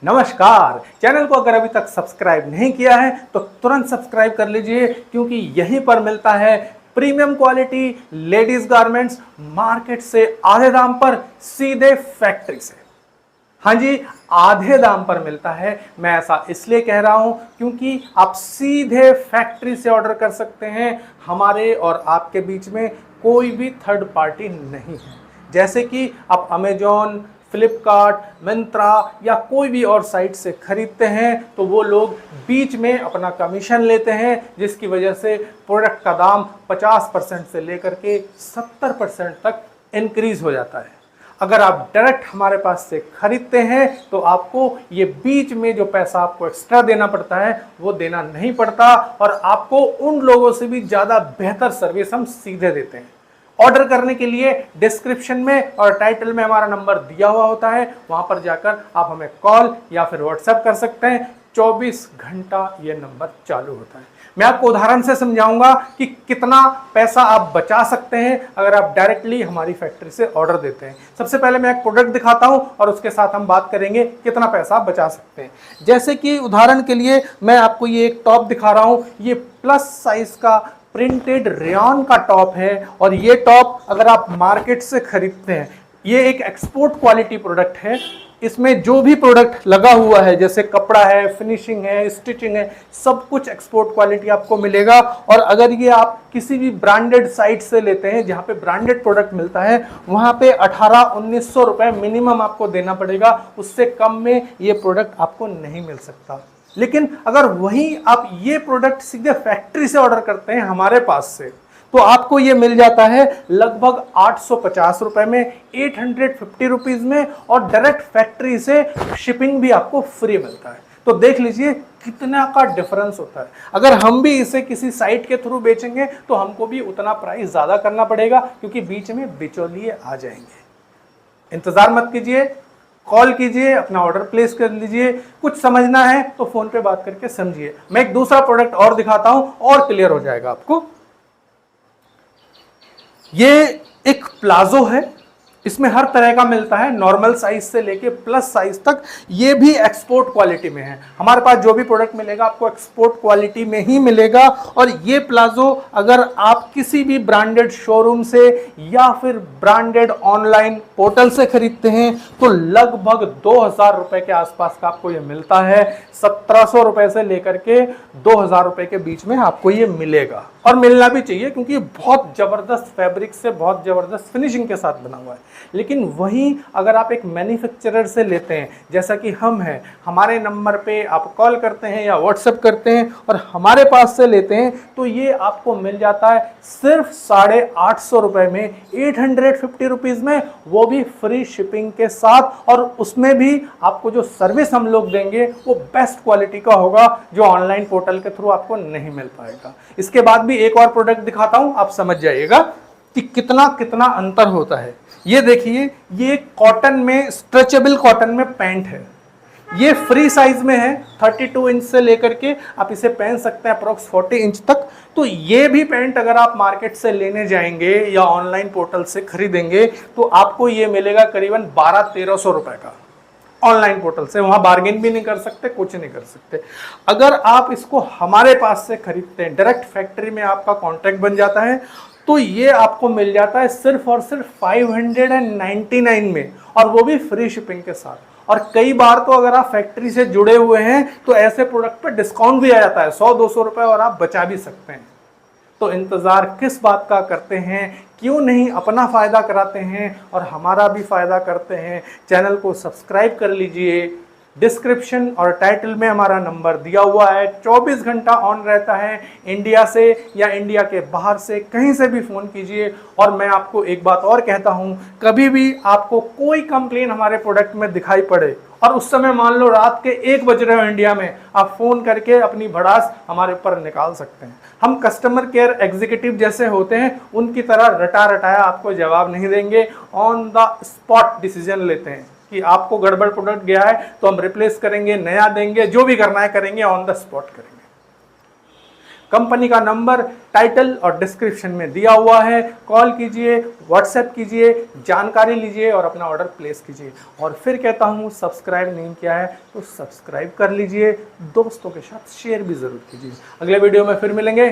नमस्कार। चैनल को अगर अभी तक सब्सक्राइब नहीं किया है तो तुरंत सब्सक्राइब कर लीजिए, क्योंकि यहीं पर मिलता है premium quality ladies garments market से आधे दाम पर सीधे फैक्ट्री से। हाँ जी, आधे दाम पर मिलता है। मैं ऐसा इसलिए कह रहा हूं क्योंकि आप सीधे फैक्ट्री से ऑर्डर कर सकते हैं। हमारे और आपके बीच में कोई भी थर्ड पार्टी नहीं है। जैसे कि आप अमेजॉन, फ्लिपकार्ट, मिंत्रा या कोई भी और साइट से खरीदते हैं तो वो लोग बीच में अपना कमीशन लेते हैं, जिसकी वजह से प्रोडक्ट का दाम 50% से लेकर के 70% तक इंक्रीज हो जाता है। अगर आप डायरेक्ट हमारे पास से खरीदते हैं तो आपको ये बीच में जो पैसा आपको एक्स्ट्रा देना पड़ता है वो देना नहीं पड़ता, और आपको उन लोगों से भी ज़्यादा बेहतर सर्विस हम सीधे देते हैं। ऑर्डर करने के लिए डिस्क्रिप्शन में और टाइटल में हमारा नंबर दिया हुआ होता है, वहां पर जाकर आप हमें कॉल या फिर व्हाट्सएप कर सकते हैं। 24 घंटा ये नंबर चालू होता है। मैं आपको उदाहरण से समझाऊंगा कि कितना पैसा आप बचा सकते हैं अगर आप डायरेक्टली हमारी फैक्ट्री से ऑर्डर देते हैं। सबसे पहले मैं एक प्रोडक्ट दिखाता हूं और उसके साथ हम बात करेंगे कितना पैसा आप बचा सकते हैं। जैसे कि उदाहरण के लिए मैं आपको ये एक टॉप दिखा रहा हूं। ये प्लस साइज का प्रिंटेड रेयॉन का टॉप है, और ये टॉप अगर आप मार्केट से खरीदते हैं, ये एक एक्सपोर्ट क्वालिटी प्रोडक्ट है। इसमें जो भी प्रोडक्ट लगा हुआ है, जैसे कपड़ा है, फिनिशिंग है, स्टिचिंग है, सब कुछ एक्सपोर्ट क्वालिटी आपको मिलेगा। और अगर ये आप किसी भी ब्रांडेड साइट से लेते हैं जहां पे ब्रांडेड प्रोडक्ट मिलता है, वहां पे 1800-1900 रुपए मिनिमम आपको देना पड़ेगा। उससे कम में ये प्रोडक्ट आपको नहीं मिल सकता। लेकिन अगर वही आप ये प्रोडक्ट सीधे फैक्ट्री से ऑर्डर करते हैं हमारे पास से, तो आपको ये मिल जाता है लगभग 850 रुपए में, 850 रुपीज में, और डायरेक्ट फैक्ट्री से शिपिंग भी आपको फ्री मिलता है। तो देख लीजिए कितना का डिफरेंस होता है। अगर हम भी इसे किसी साइट के थ्रू बेचेंगे तो हमको भी उतना प्राइस ज्यादा करना पड़ेगा, क्योंकि बीच में बिचौलिए आ जाएंगे। इंतजार मत कीजिए, कॉल कीजिए, अपना ऑर्डर प्लेस कर लीजिए। कुछ समझना है तो फोन पे बात करके समझिए। मैं एक दूसरा प्रोडक्ट और दिखाता हूं और क्लियर हो जाएगा आपको। ये एक प्लाजो है, इसमें हर तरह का मिलता है, नॉर्मल साइज से लेके प्लस साइज तक। ये भी एक्सपोर्ट क्वालिटी में है। हमारे पास जो भी प्रोडक्ट मिलेगा आपको एक्सपोर्ट क्वालिटी में ही मिलेगा। और ये प्लाजो अगर आप किसी भी ब्रांडेड शोरूम से या फिर ब्रांडेड ऑनलाइन पोर्टल से खरीदते हैं तो लगभग 2000 रुपए के आसपास का आपको ये मिलता है। 1700 रुपए से लेकर के 2000 रुपए के बीच में आपको ये मिलेगा, और मिलना भी चाहिए, क्योंकि ये बहुत जबरदस्त फैब्रिक से बहुत जबरदस्त फिनिशिंग के साथ बना हुआ है। लेकिन वहीं अगर आप एक मैन्युफैक्चरर से लेते हैं, जैसा कि हम हैं, हमारे नंबर पे आप कॉल करते हैं या व्हाट्सएप करते हैं और हमारे पास से लेते हैं, तो ये आपको मिल जाता है सिर्फ 850 रुपए में, 850 रुपीज में, वो भी फ्री शिपिंग के साथ। और उसमें भी आपको जो सर्विस हम लोग देंगे वो बेस्ट क्वालिटी का होगा, जो ऑनलाइन पोर्टल के थ्रू आपको नहीं मिल पाएगा। इसके बाद भी एक और प्रोडक्ट दिखाता हूं, आप समझ जाइएगा कि कितना कितना अंतर होता है। ये देखिए, ये कॉटन में, स्ट्रेचेबल कॉटन में पैंट है। ये फ्री साइज में है, 32 इंच से लेकर के आप इसे पहन सकते हैं अप्रोक्स 40 इंच तक। तो ये भी पैंट अगर आप मार्केट से लेने जाएंगे या ऑनलाइन पोर्टल से खरीदेंगे तो आपको ये मिलेगा करीबन 1200-1300 रुपए का। ऑनलाइन पोर्टल से वहां बार्गेन भी नहीं कर सकते, कुछ नहीं कर सकते। अगर आप इसको हमारे पास से खरीदते हैं, डायरेक्ट फैक्ट्री में आपका कॉन्ट्रैक्ट बन जाता है, तो ये आपको मिल जाता है सिर्फ और सिर्फ 599 में, और वो भी फ्री शिपिंग के साथ। और कई बार तो अगर आप फैक्ट्री से जुड़े हुए हैं तो ऐसे प्रोडक्ट पे डिस्काउंट भी आ जाता है, 100-200 रुपए, और आप बचा भी सकते हैं। तो इंतजार किस बात का करते हैं? क्यों नहीं अपना फायदा कराते हैं और हमारा भी फायदा करते हैं? चैनल को सब्सक्राइब कर लीजिए। डिस्क्रिप्शन और टाइटल में हमारा नंबर दिया हुआ है। 24 घंटा ऑन रहता है। इंडिया से या इंडिया के बाहर से कहीं से भी फ़ोन कीजिए। और मैं आपको एक बात और कहता हूं, कभी भी आपको कोई कंप्लेन हमारे प्रोडक्ट में दिखाई पड़े और उस समय मान लो रात के 1 बज रहे हो इंडिया में, आप फ़ोन करके अपनी भड़ास हमारे ऊपर निकाल सकते हैं। हम कस्टमर केयर एग्जीक्यूटिव जैसे होते हैं, उनकी तरह रटा रटाया आपको जवाब नहीं देंगे। ऑन द स्पॉट डिसीजन लेते हैं कि आपको गड़बड़ प्रोडक्ट गया है तो हम रिप्लेस करेंगे, नया देंगे, जो भी करना है करेंगे, ऑन द स्पॉट करेंगे। कंपनी का नंबर टाइटल और डिस्क्रिप्शन में दिया हुआ है, कॉल कीजिए, व्हाट्सएप कीजिए, जानकारी लीजिए और अपना ऑर्डर प्लेस कीजिए। और फिर कहता हूँ सब्सक्राइब नहीं किया है तो सब्सक्राइब कर लीजिए, दोस्तों के साथ शेयर भी जरूर कीजिए। अगले वीडियो में फिर मिलेंगे।